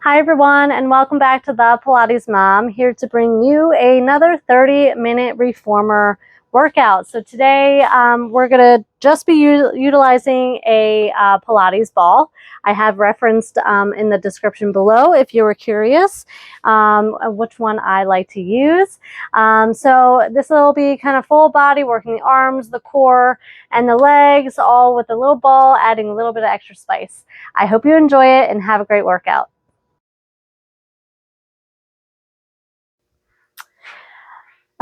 Hi everyone, and welcome back to the Pilates Mom, here to bring you another 30-minute reformer workout. So today we're going to just be utilizing a Pilates ball. I have referenced in the description below if you were curious which one I like to use. So this will be kind of full body, working the arms, the core, and the legs, all with a little ball, adding a little bit of extra spice. I hope you enjoy it and have a great workout.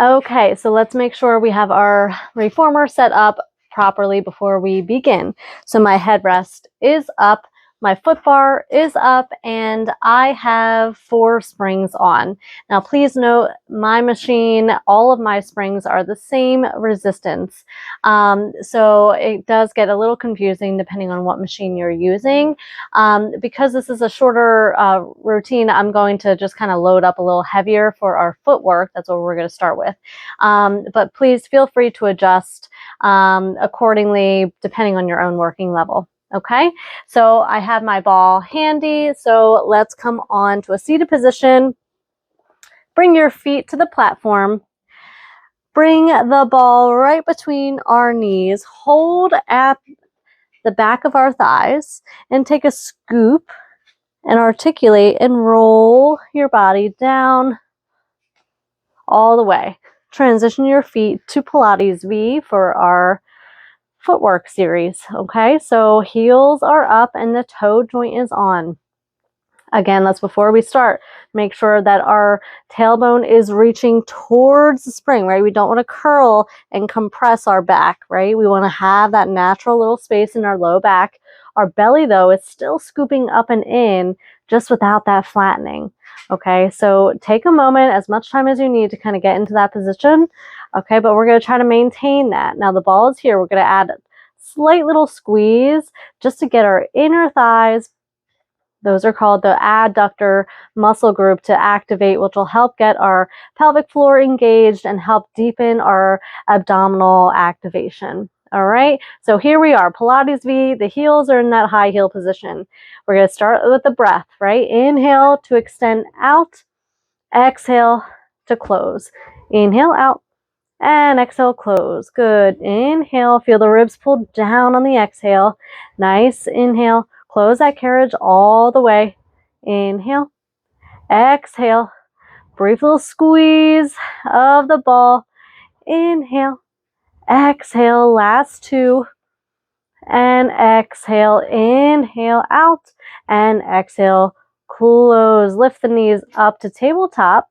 Okay, so let's make sure we have our reformer set up properly before we begin. So my headrest is up, my foot bar is up, and I have 4 springs on. Now please note, my machine, all of my springs are the same resistance. So it does get a little confusing depending on what machine you're using. Because this is a shorter routine, I'm going to just kind of load up a little heavier for our footwork. That's what we're going to start with. But please feel free to adjust accordingly depending on your own working level. Okay, so I have my ball handy, so let's come on to a seated position. Bring your feet to the platform. Bring the ball right between our knees. Hold at the back of our thighs and take a scoop and articulate and roll your body down all the way. Transition your feet to Pilates V for our footwork series. Okay, so heels are up and the toe joint is on. Again, that's before we start. Make sure that our tailbone is reaching towards the spring, right? We don't want to curl and compress our back, right? We want to have that natural little space in our low back. Our belly, though, is still scooping up and in, just without that flattening. Okay, so take a moment, as much time as you need to kind of get into that position. Okay, but we're going to try to maintain that. Now the ball is here. We're going to add a slight little squeeze just to get our inner thighs. Those are called the adductor muscle group to activate, which will help get our pelvic floor engaged and help deepen our abdominal activation. All right, so here we are, Pilates V. The heels are in that high heel position. We're going to start with the breath, right? Inhale to extend out, exhale to close. Inhale out and exhale, close. Good. Inhale, feel the ribs pull down on the exhale. Nice inhale. Close that carriage all the way. Inhale, exhale. Brief little squeeze of the ball. Inhale, exhale. Last 2. And exhale. Inhale out and exhale. Close. Lift the knees up to tabletop.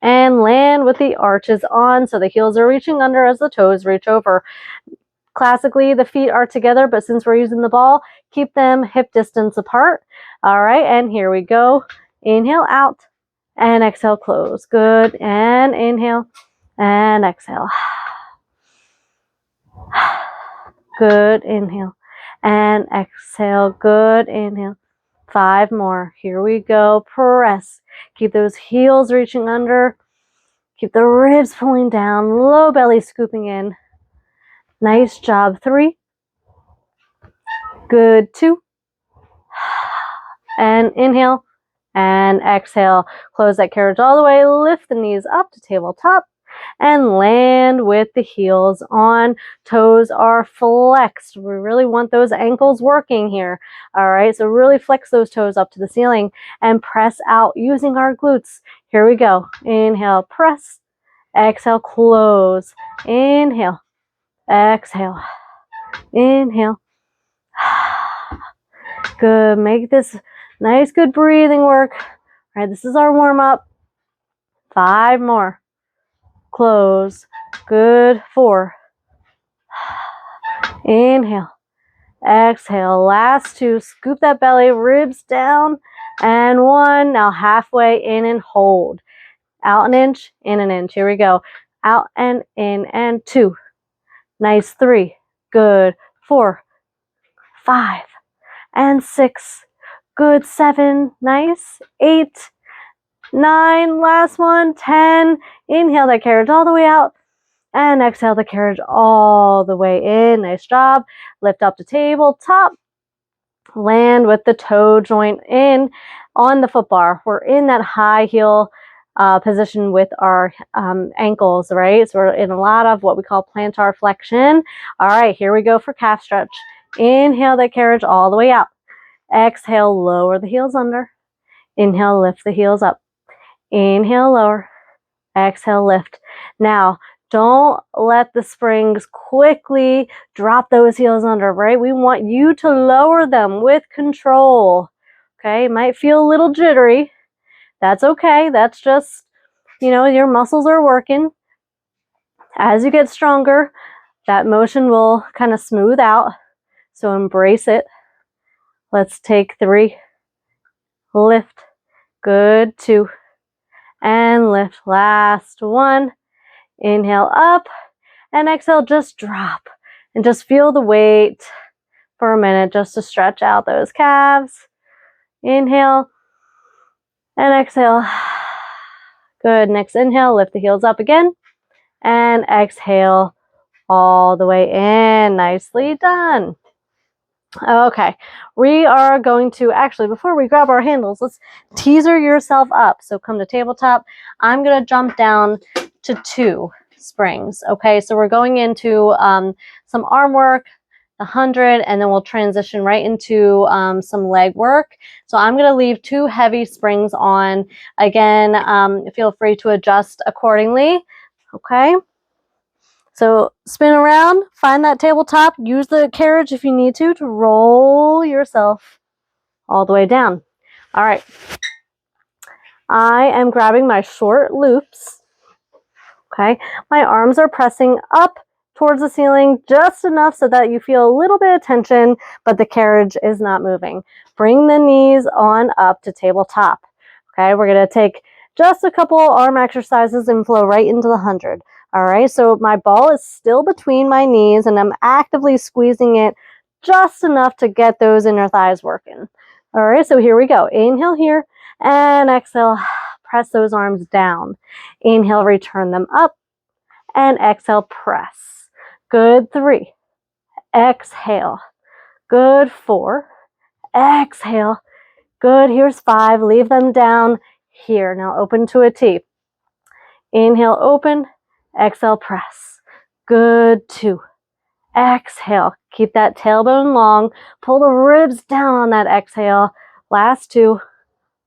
And land with the arches on, so the heels are reaching under as the toes reach over. Classically, the feet are together, but since we're using the ball, keep them hip distance apart. All right, and here we go. Inhale out and exhale, close. Good, and inhale and exhale. Good, inhale and exhale. Good, inhale. 5 more. Here we go. Press. Keep those heels reaching under. Keep the ribs pulling down. Low belly scooping in. Nice job. 3. Good. 2. And inhale and exhale. Close that carriage all the way. Lift the knees up to tabletop and land with the heels on. Toes are flexed. We really want those ankles working here. All right, so really flex those toes up to the ceiling and press out using our glutes. Here we go. Inhale, press. Exhale, close. Inhale, exhale, inhale. Good. Make this nice, good breathing work. All right, this is our warm up. 5 more. Close. Good. 4. Inhale. Exhale. Last 2. Scoop that belly, ribs down. And 1. Now halfway in and hold. Out an inch, in an inch. Here we go. Out and in and 2. Nice. 3. Good. 4. 5. And 6. Good. 7. Nice. 8. 9. Last one. 10. Inhale that carriage all the way out. And exhale the carriage all the way in. Nice job. Lift up to tabletop. Land with the toe joint in on the foot bar. We're in that high heel position with our ankles, right? So we're in a lot of what we call plantar flexion. All right, here we go for calf stretch. Inhale that carriage all the way out. Exhale, lower the heels under. Inhale, lift the heels up. Inhale, lower. Exhale, lift. Now, don't let the springs quickly drop those heels under, right? We want you to lower them with control. Okay, it might feel a little jittery. That's okay. That's just, your muscles are working. As you get stronger, that motion will kind of smooth out. So embrace it. Let's take 3. Lift. Good. 2. And lift. Last 1. Inhale up. And exhale, just drop. And just feel the weight for a minute just to stretch out those calves. Inhale. And exhale. Good. Next inhale, lift the heels up again. And exhale all the way in. Nicely done. Okay, we are going to, actually, before we grab our handles, let's teaser yourself up. So come to tabletop. I'm going to jump down to 2 springs. Okay, so we're going into some arm work, 100, and then we'll transition right into some leg work. So I'm going to leave 2 heavy springs on. Again, feel free to adjust accordingly. Okay. So spin around, find that tabletop, use the carriage if you need to roll yourself all the way down. All right. I am grabbing my short loops. Okay. My arms are pressing up towards the ceiling just enough so that you feel a little bit of tension, but the carriage is not moving. Bring the knees on up to tabletop. Okay. We're going to take just a couple arm exercises and flow right into the 100. All right, so my ball is still between my knees and I'm actively squeezing it just enough to get those inner thighs working. All right, so here we go. Inhale here and exhale, press those arms down. Inhale, return them up and exhale, press. Good. 3. Exhale. Good. 4. Exhale. Good. Here's 5. Leave them down here. Now open to a T. Inhale, open. Exhale, press. Good. 2. Exhale. Keep that tailbone long. Pull the ribs down on that exhale. Last 2.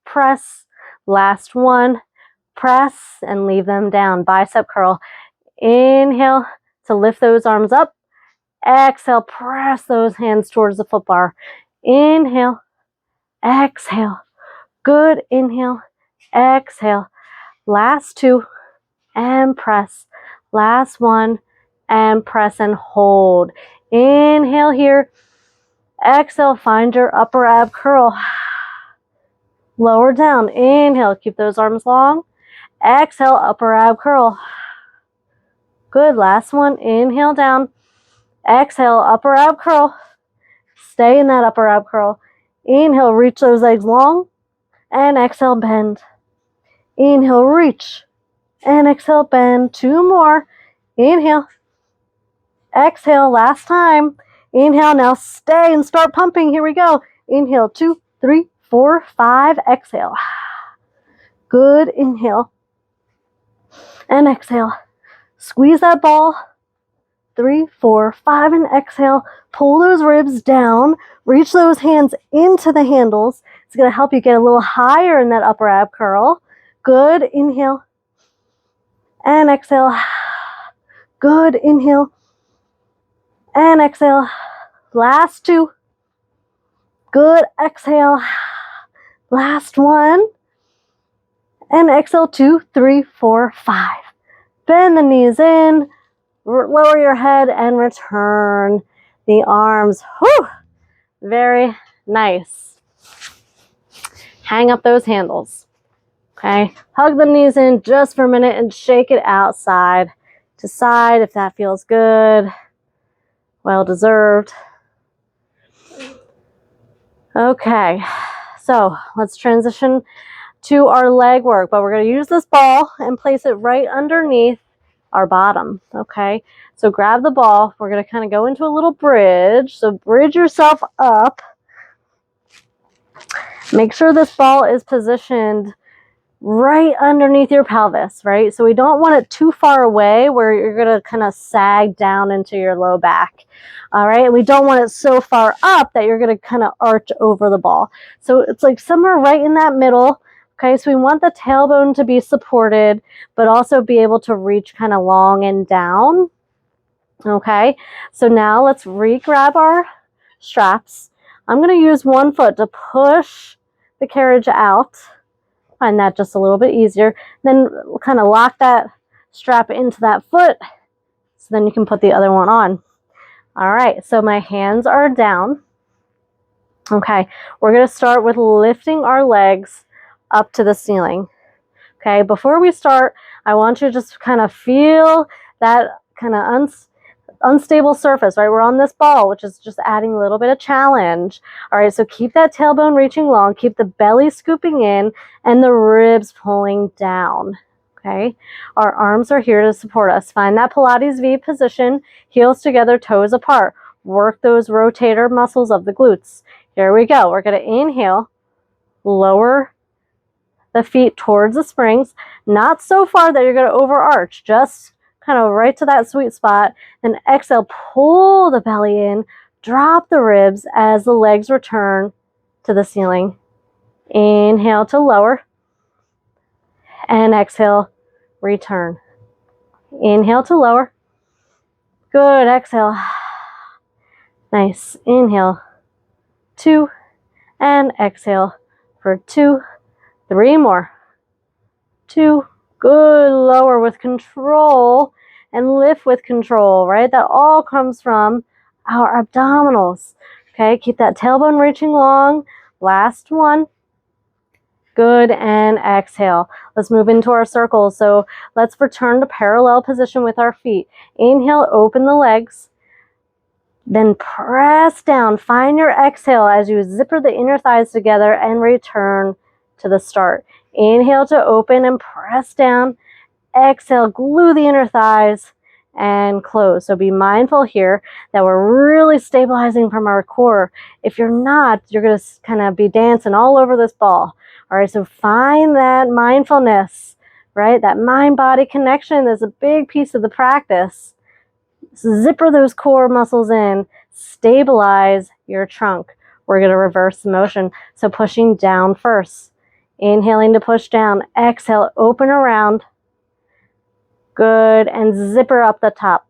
Press. Last 1. Press and leave them down. Bicep curl. Inhale to lift those arms up. Exhale. Press those hands towards the foot bar. Inhale. Exhale. Good. Inhale. Exhale. Last 2. And press. Last 1 and press and hold. Inhale here. Exhale, find your upper ab curl. Lower down. Inhale, keep those arms long. Exhale, upper ab curl. Good. Last one. Inhale down. Exhale, upper ab curl. Stay in that upper ab curl. Inhale, reach those legs long. And exhale, bend. Inhale, reach. And exhale, bend. 2 more. Inhale. Exhale, last time. Inhale, now stay and start pumping. Here we go. Inhale, 2, 3, 4, 5. Exhale. Good. Inhale. And exhale. Squeeze that ball. 3, 4, 5, and exhale. Pull those ribs down. Reach those hands into the handles. It's going to help you get a little higher in that upper ab curl. Good. Inhale. And exhale. Good. Inhale. And exhale. Last 2. Good. Exhale. Last 1. And exhale. 2, 3, 4, 5. Bend the knees in. Lower your head and return the arms. Whew. Very nice. Hang up those handles. Okay. Hug the knees in just for a minute and shake it out side to side if that feels good. Well deserved. Okay. So let's transition to our leg work, but we're going to use this ball and place it right underneath our bottom. Okay. So grab the ball. We're going to kind of go into a little bridge. So bridge yourself up. Make sure this ball is positioned right underneath your pelvis, right? So we don't want it too far away where you're going to kind of sag down into your low back. All right. We don't want it so far up that you're going to kind of arch over the ball. So it's like somewhere right in that middle. Okay. So we want the tailbone to be supported, but also be able to reach kind of long and down. Okay. So now let's re-grab our straps. I'm going to use one foot to push the carriage out. Find that just a little bit easier. Then we'll kind of lock that strap into that foot so then you can put the other one on. All right, so my hands are down. Okay, we're going to start with lifting our legs up to the ceiling. Okay, before we start, I want you to just kind of feel that kind of unstable surface, right? We're on this ball, which is just adding a little bit of challenge. All right, so keep that tailbone reaching long, keep the belly scooping in and the ribs pulling down. Okay, our arms are here to support us. Find that Pilates V position, heels together, toes apart. Work those rotator muscles of the glutes. Here we go. We're going to inhale, lower the feet towards the springs, not so far that you're going to overarch, just kind of right to that sweet spot. Then exhale, pull the belly in, drop the ribs as the legs return to the ceiling. Inhale to lower, and exhale, return. Inhale to lower. Good, exhale. Nice. Inhale, 2, and exhale for 2, 3 more. 2, good, lower with control and lift with control, right? That all comes from our abdominals. Okay, keep that tailbone reaching long. Last one. Good, and exhale. Let's move into our circles. So let's return to parallel position with our feet. Inhale, open the legs. Then press down. Find your exhale as you zipper the inner thighs together and return to the start. Inhale to open and press down. Exhale, glue the inner thighs and close. So be mindful here that we're really stabilizing from our core. If you're not, you're going to kind of be dancing all over this ball. All right, so find that mindfulness, right? That mind-body connection is a big piece of the practice. Zipper those core muscles in, stabilize your trunk. We're going to reverse the motion. So pushing down first. Inhaling to push down. Exhale, open around. Good, and zipper up the top.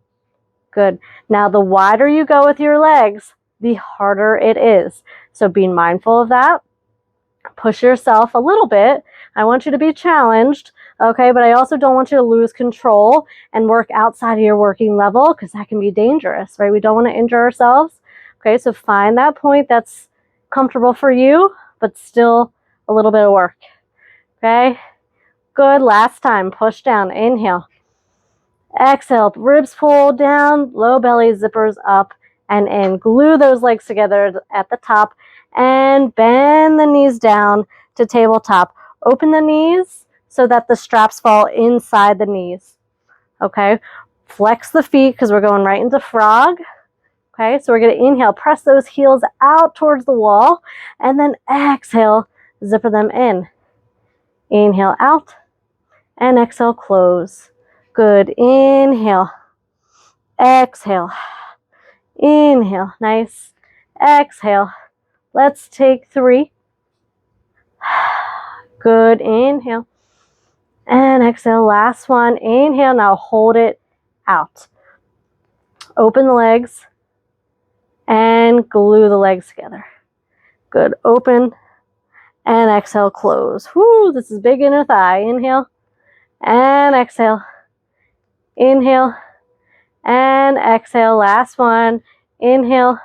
Good. Now the wider you go with your legs, the harder it is. So be mindful of that. Push yourself a little bit. I want you to be challenged, okay? But I also don't want you to lose control and work outside of your working level because that can be dangerous, right? We don't want to injure ourselves. Okay, so find that point that's comfortable for you, but still a little bit of work. Okay, good. Last time, push down, inhale. Exhale, ribs pull down, low belly, zippers up and in. Glue those legs together at the top and bend the knees down to tabletop. Open the knees so that the straps fall inside the knees. Okay, flex the feet because we're going right into frog. Okay, so we're going to inhale, press those heels out towards the wall, and then exhale, zipper them in. Inhale out, and exhale, close. Good. Inhale. Exhale. Inhale. Nice. Exhale. Let's take 3. Good. Inhale. And exhale. Last one. Inhale. Now hold it out. Open the legs and glue the legs together. Good. Open and exhale. Close. Whoo, this is big inner thigh. Inhale and exhale. Inhale and exhale. Last one. Inhale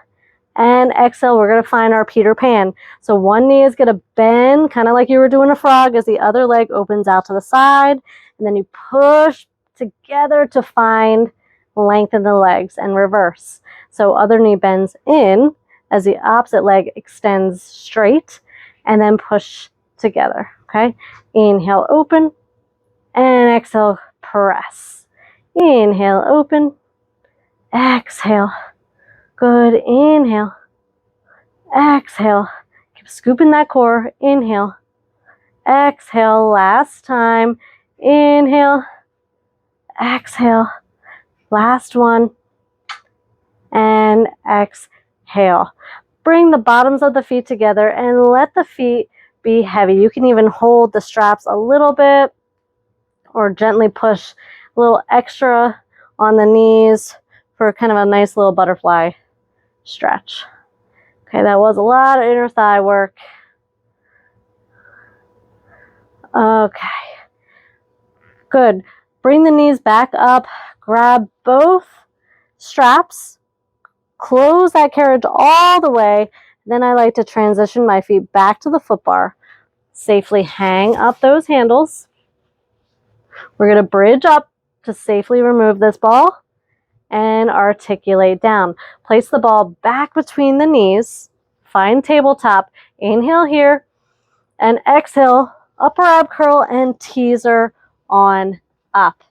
and exhale. We're going to find our Peter Pan. So one knee is going to bend, kind of like you were doing a frog, as the other leg opens out to the side. And then you push together to find lengthen the legs and reverse. So other knee bends in as the opposite leg extends straight and then push together. Okay. Inhale, open, and exhale, press. Inhale, open. Exhale. Good. Inhale. Exhale. Keep scooping that core. Inhale, exhale, last time. Inhale, exhale, last one, and exhale. Bring the bottoms of the feet together and let the feet be heavy. You can even hold the straps a little bit or gently push a little extra on the knees for kind of a nice little butterfly stretch. Okay, that was a lot of inner thigh work. Okay, good. Bring the knees back up, grab both straps, close that carriage all the way. Then I like to transition my feet back to the foot bar. Safely hang up those handles. We're going to bridge up to safely remove this ball and articulate down. Place the ball back between the knees. Find tabletop. Inhale here and exhale, upper ab curl and teaser on up.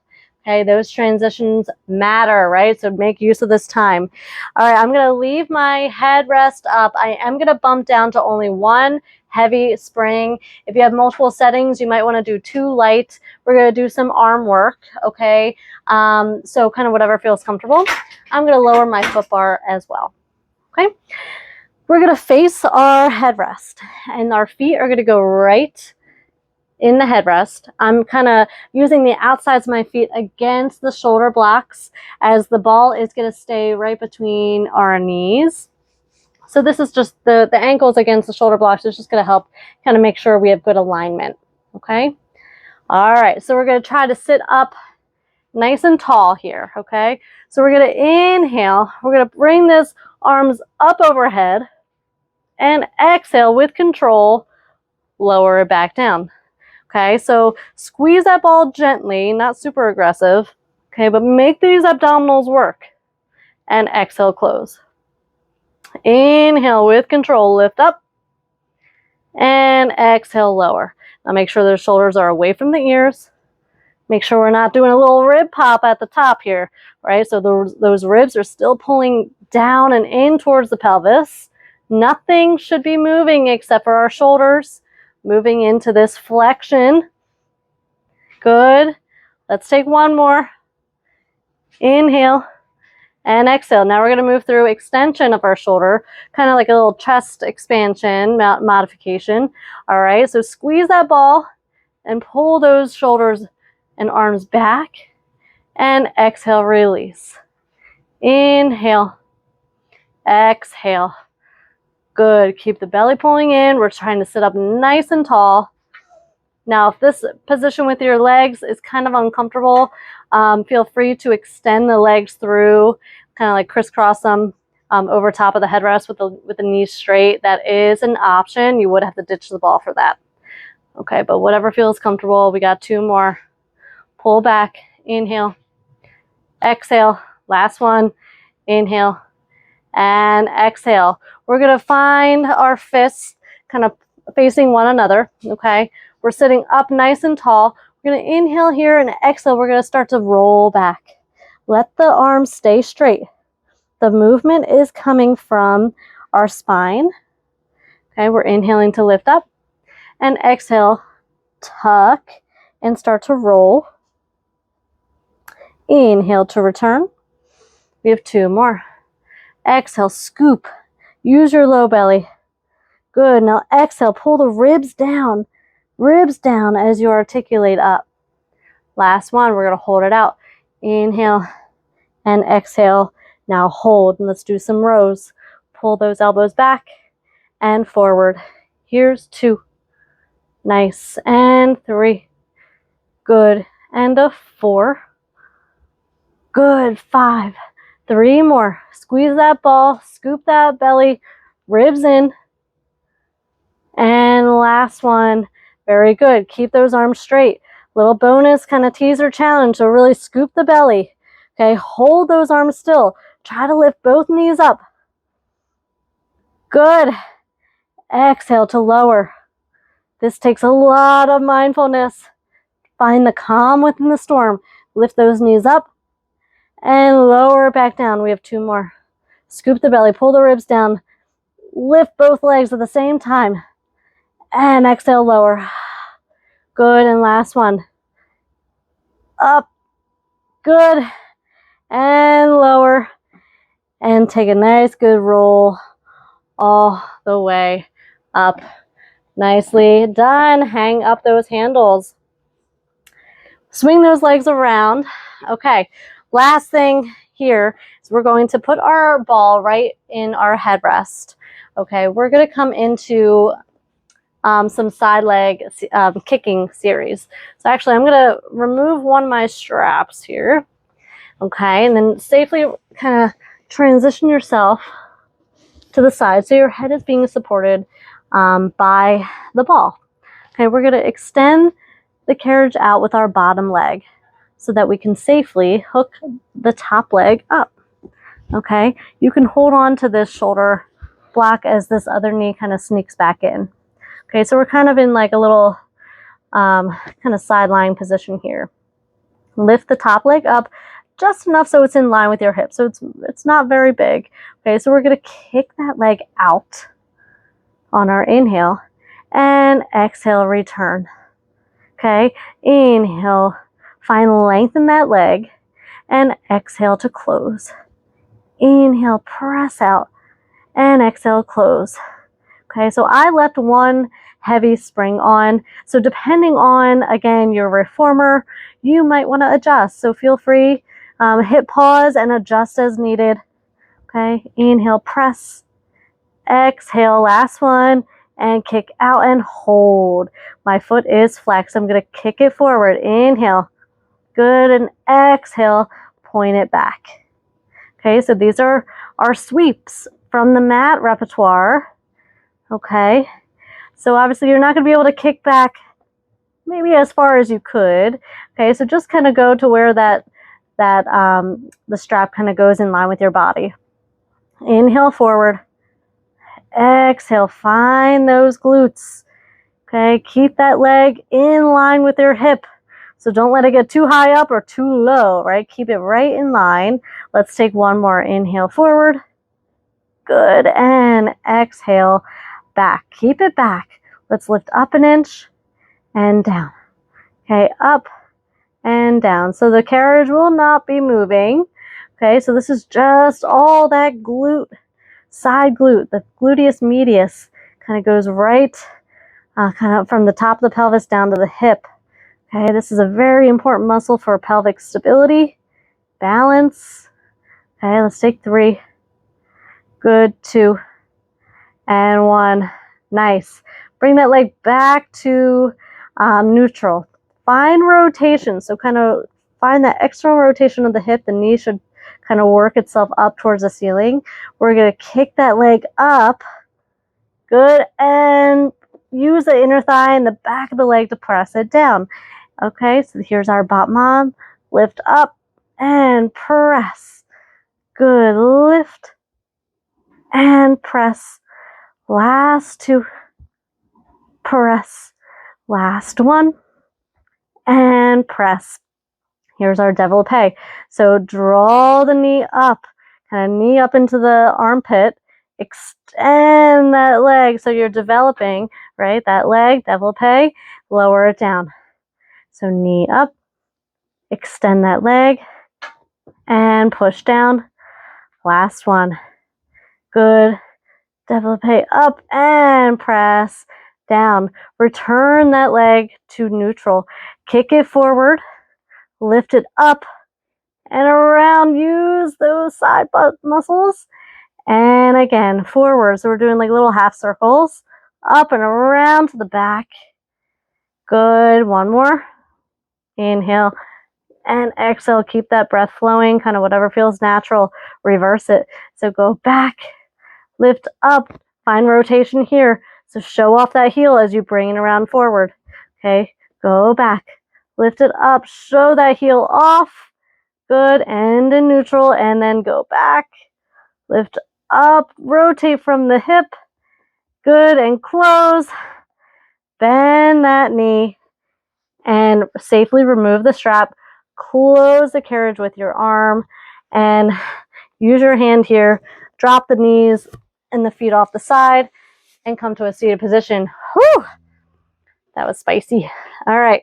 Okay, those transitions matter, right? So make use of this time. All right, I'm gonna leave my headrest up. I am gonna bump down to only one heavy spring. If you have multiple settings, you might wanna do 2 light. We're gonna do some arm work, okay? So kind of whatever feels comfortable. I'm gonna lower my foot bar as well, okay? We're gonna face our headrest and our feet are gonna go right in the headrest. I'm kind of using the outsides of my feet against the shoulder blocks as the ball is going to stay right between our knees. So this is just the ankles against the shoulder blocks. It's just going to help kind of make sure we have good alignment. Okay. All right. So we're going to try to sit up nice and tall here. Okay. So we're going to inhale. We're going to bring this arms up overhead and exhale with control. Lower it back down. Okay, so squeeze that ball gently, not super aggressive. Okay, but make these abdominals work. And exhale, close. Inhale with control, lift up. And exhale, lower. Now make sure the shoulders are away from the ears. Make sure we're not doing a little rib pop at the top here, right? So those ribs are still pulling down and in towards the pelvis. Nothing should be moving except for our shoulders. Moving into this flexion. Good. Let's take one more. Inhale and exhale. Now we're going to move through extension of our shoulder, kind of like a little chest expansion modification. All right, so squeeze that ball and pull those shoulders and arms back and exhale, release. Inhale, exhale. Good. Keep the belly pulling in. We're trying to sit up nice and tall. Now, if this position with your legs is kind of uncomfortable, feel free to extend the legs through, kind of like crisscross them over top of the headrest with the knees straight. That is an option. You would have to ditch the ball for that. Okay, but whatever feels comfortable. We got 2 more. Pull back. Inhale. Exhale. Last one. Inhale. And exhale. We're going to find our fists kind of facing one another, okay? We're sitting up nice and tall. We're going to inhale here and exhale. We're going to start to roll back. Let the arms stay straight. The movement is coming from our spine. Okay, we're inhaling to lift up. And exhale, tuck, and start to roll. Inhale to return. We have 2 more. Exhale, scoop. Use your low belly. Good. Now exhale, pull the ribs down as you articulate up. Last one, we're going to hold it out. Inhale and exhale. Now hold, and let's do some rows. Pull those elbows back and forward. Here's 2. Nice. And 3. Good. And a 4. Good. 5. 3 more. Squeeze that ball, scoop that belly, ribs in. And last one. Very good. Keep those arms straight. Little bonus kind of teaser challenge. So really scoop the belly. Okay, hold those arms still. Try to lift both knees up. Good. Exhale to lower. This takes a lot of mindfulness. Find the calm within the storm. Lift those knees up and lower back down. We have 2 more. Scoop the belly, pull the ribs down. Lift both legs at the same time. and exhale, lower. Good, and last one. Up, good, and lower. And take a nice good roll all the way up. Nicely done. Hang up those handles. Swing those legs around. Okay, last thing here is we're going to put our ball right in our headrest. Okay, we're going to come into some side leg kicking series. So actually, I'm going to remove one of my straps here. Okay, and then safely kind of transition yourself to the side so your head is being supported by the ball. Okay, we're going to extend the carriage out with our bottom leg so that we can safely hook the top leg up. Okay, you can hold on to this shoulder block as this other knee kind of sneaks back in. Okay, so we're kind of in like a little kind of sideline position here. Lift the top leg up just enough so it's in line with your hip. So it's not very big. Okay, so we're going to kick that leg out on our inhale and exhale, return. Okay, inhale, find length in that leg and exhale to close. Inhale, press out and exhale, close. Okay, so I left one heavy spring on. So depending on, again, your reformer, you might want to adjust. So feel free, hit pause and adjust as needed. Okay, inhale, press, exhale, last one, and kick out and hold. My foot is flexed. I'm going to kick it forward. Inhale, good, and exhale, point it back. Okay, so these are our sweeps from the mat repertoire. Okay, so obviously you're not going to be able to kick back maybe as far as you could. Okay, so just kind of go to where the strap kind of goes in line with your body. Inhale forward. Exhale, find those glutes. Okay, keep that leg in line with your hip. So don't let it get too high up or too low, right? Keep it right in line. Let's take one more. Inhale forward. Good, and exhale back. Keep it back. Let's lift up an inch and down. Okay, up and down. So the carriage will not be moving. Okay, so this is just all that glute, side glute, the gluteus medius kind of goes right kind of from the top of the pelvis down to the hip. Okay, this is a very important muscle for pelvic stability, balance. Okay, let's take 3. Good, 2, and 1. Nice. Bring that leg back to neutral. Find rotation. So kind of find that external rotation of the hip. The knee should kind of work itself up towards the ceiling. We're going to kick that leg up. Good. And use the inner thigh and the back of the leg to press it down. Okay, so here's our bottom. Lift up and press. Good. Lift and press. Last 2. Press. Last 1. And press. Here's our devil pay. So draw the knee up. Kind of knee up into the armpit. Extend that leg. So you're developing, right? That leg, devil pay. Lower it down. So knee up. Extend that leg. And push down. Last one. Good. Devil pay up and press down. Return that leg to neutral. Kick it forward. Lift it up and around. Use those side butt muscles. And again, forward. So we're doing like little half circles. Up and around to the back. Good. One more. Inhale and exhale. Keep that breath flowing. Kind of whatever feels natural. Reverse it. So go back. Lift up. Find rotation here. So show off that heel as you bring it around forward. Okay. Go back. Lift it up. Show that heel off. Good. End in neutral. And then go back. Lift up. Rotate from the hip. Good. And close. Bend that knee. And safely remove the strap. Close the carriage with your arm. And use your hand here. Drop the knees and the feet off the side. And come to a seated position. Whew! That was spicy. All right,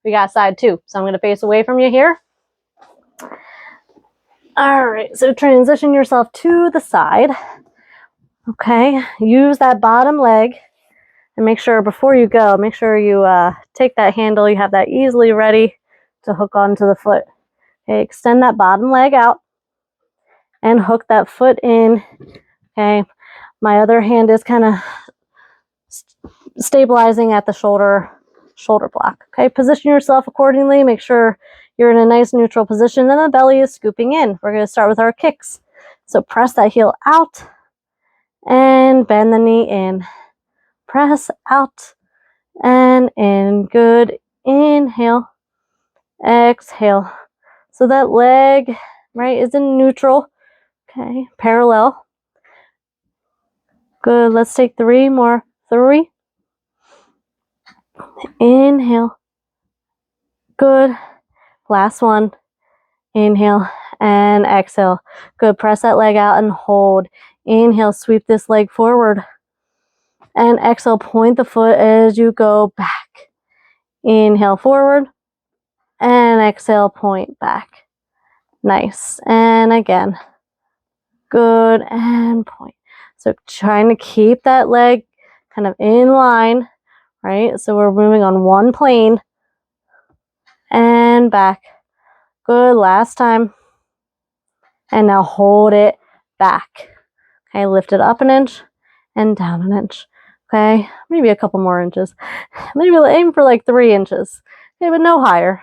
we got side 2. So I'm going to face away from you here. All right, so transition yourself to the side. Okay, use that bottom leg. And make sure before you go, make sure you take that handle. You have that easily ready to hook onto the foot. Okay, extend that bottom leg out and hook that foot in. Okay, my other hand is kind of stabilizing at the shoulder block. Okay, position yourself accordingly. Make sure you're in a nice neutral position and the belly is scooping in. We're going to start with our kicks. So press that heel out and bend the knee in. Press out and in. Good. Inhale. Exhale. So that leg, right, is in neutral. Okay, parallel. Good. Let's take 3 more. 3. Inhale. Good. Last one. Inhale and exhale. Good. Press that leg out and hold. Inhale. Sweep this leg forward. And exhale. Point the foot as you go back. Inhale forward. And exhale. Point back. Nice. And again. Good. And point. So trying to keep that leg kind of in line. Right? So we're moving on one plane. And back. Good. Last time. And now hold it back. Okay, lift it up an inch and down an inch. Okay, maybe a couple more inches. Maybe we'll aim for like 3 inches. Okay, but no higher.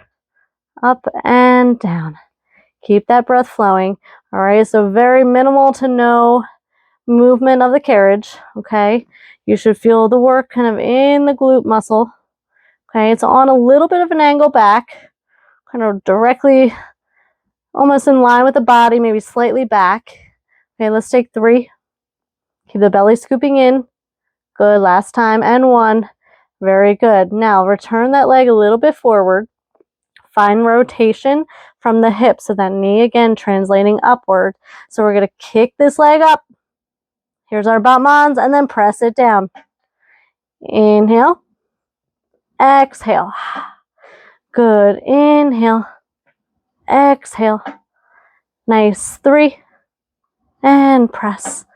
Up and down. Keep that breath flowing. All right, so very minimal to no movement of the carriage. Okay, you should feel the work kind of in the glute muscle. Okay, it's on a little bit of an angle back, kind of directly almost in line with the body, maybe slightly back. Okay, let's take 3. Keep the belly scooping in. Good. Last time. And 1. Very good. Now return that leg a little bit forward. Find rotation from the hip. So that knee again translating upward. So we're going to kick this leg up. Here's our battements and then press it down. Inhale. Exhale. Good. Inhale. Exhale. Nice. 3. And press.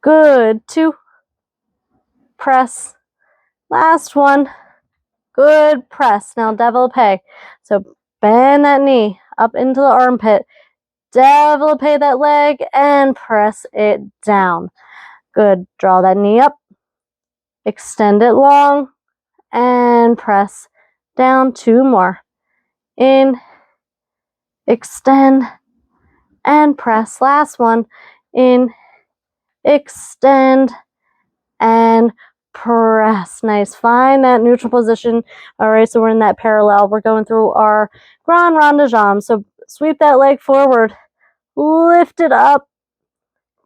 Good. 2. Press. Last 1. Good. Press. Now développé. So bend that knee up into the armpit. Développé that leg and press it down. Good. Draw that knee up. Extend it long and press down. 2 more. In. Extend and press. Last one. In. Extend and press. Nice. Find that neutral position. All right, so we're in that parallel. We're going through our grand rond de jambes. So sweep that leg forward. Lift it up.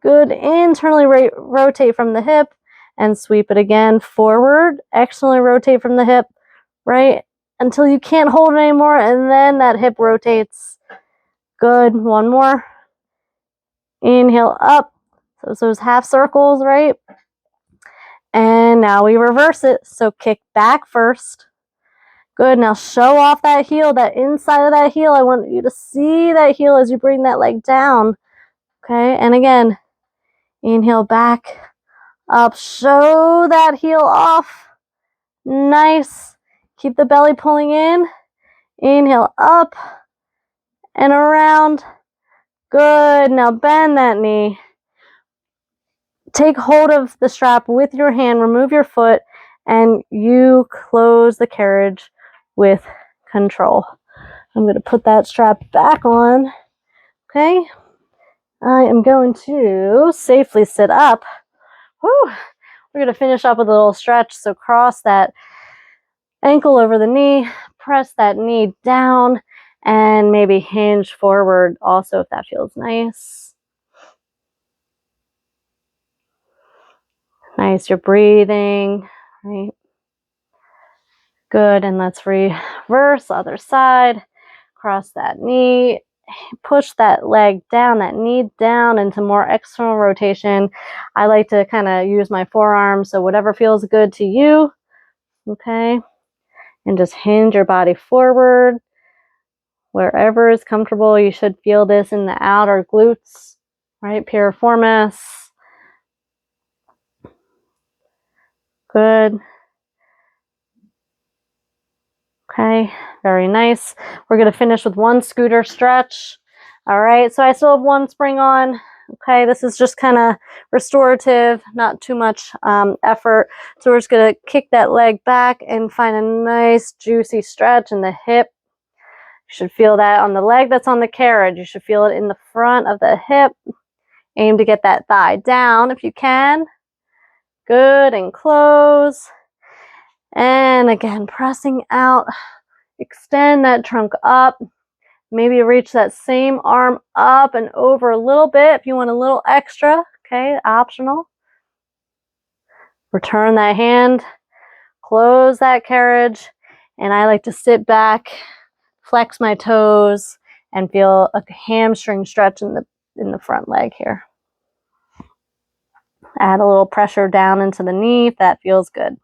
Good. Internally rotate from the hip and sweep it again forward. Externally rotate from the hip, right? Until you can't hold it anymore, and then that hip rotates. Good. 1 more. Inhale up. So those half circles, right? And now we reverse it. So kick back first. Good. Now show off that heel, that inside of that heel. I want you to see that heel as you bring that leg down. Okay. And again, inhale back, up. Show that heel off. Nice. Keep the belly pulling in. Inhale up and around. Good. Now bend that knee. Take hold of the strap with your hand, remove your foot, and you close the carriage with control. I'm going to put that strap back on. Okay. I am going to safely sit up. Whew. We're going to finish up with a little stretch. So cross that ankle over the knee, press that knee down, and maybe hinge forward also if that feels nice. Nice, you're breathing, right? Good, and let's reverse, other side. Cross that knee, push that leg down, that knee down into more external rotation. I like to kind of use my forearms, so whatever feels good to you. okay? And just hinge your body forward. Wherever is comfortable, you should feel this in the outer glutes, right? Piriformis. Good. Okay, very nice. We're going to finish with one scooter stretch. All right, so I still have one spring on. Okay, this is just kind of restorative, not too much effort. So we're just going to kick that leg back and find a nice juicy stretch in the hip. You should feel that on the leg that's on the carriage. You should feel it in the front of the hip. Aim to get that thigh down if you can. Good, and close. And again, pressing out. Extend that trunk up. Maybe reach that same arm up and over a little bit if you want a little extra. Okay, optional. Return that hand. Close that carriage. And I like to sit back, flex my toes, and feel a hamstring stretch in the front leg here. Add a little pressure down into the knee if that feels good.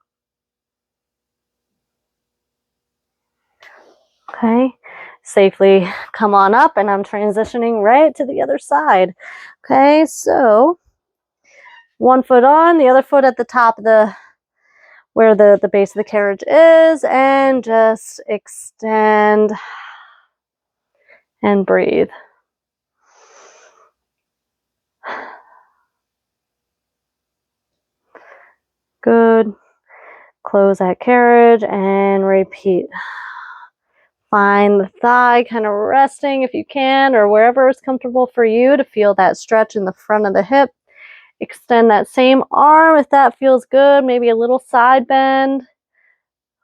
Okay, safely come on up, and I'm transitioning right to the other side. Okay, so one foot on, the other foot at the top of where the base of the carriage is, and just extend and breathe. Good. Close that carriage and repeat. Find the thigh kind of resting if you can, or wherever is comfortable for you to feel that stretch in the front of the hip. Extend that same arm if that feels good, maybe a little side bend.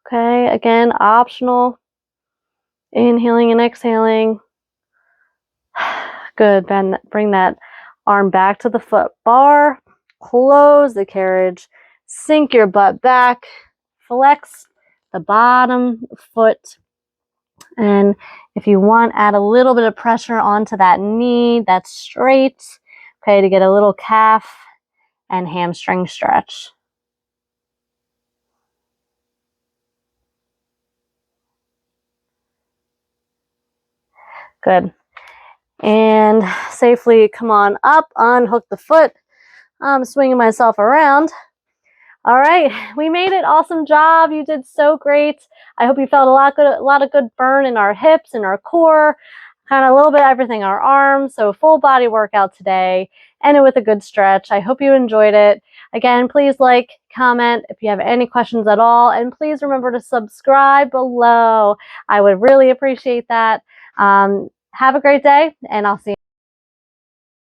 Okay, again, optional. Inhaling and exhaling. Good, bring that arm back to the foot bar. Close the carriage. Sink your butt back. Flex the bottom foot. And if you want, add a little bit of pressure onto that knee that's straight, okay, to get a little calf and hamstring stretch. Good. And safely come on up, unhook the foot. I'm swinging myself around. All right, we made it. Awesome job. You did so great. I hope you felt a lot of good burn in our hips and our core, kind of a little bit of everything, our arms. So full body workout today, ended with a good stretch. I hope you enjoyed it. Again, please like, comment if you have any questions at all, and please remember to subscribe below. I would really appreciate that. Have a great day, and I'll see you.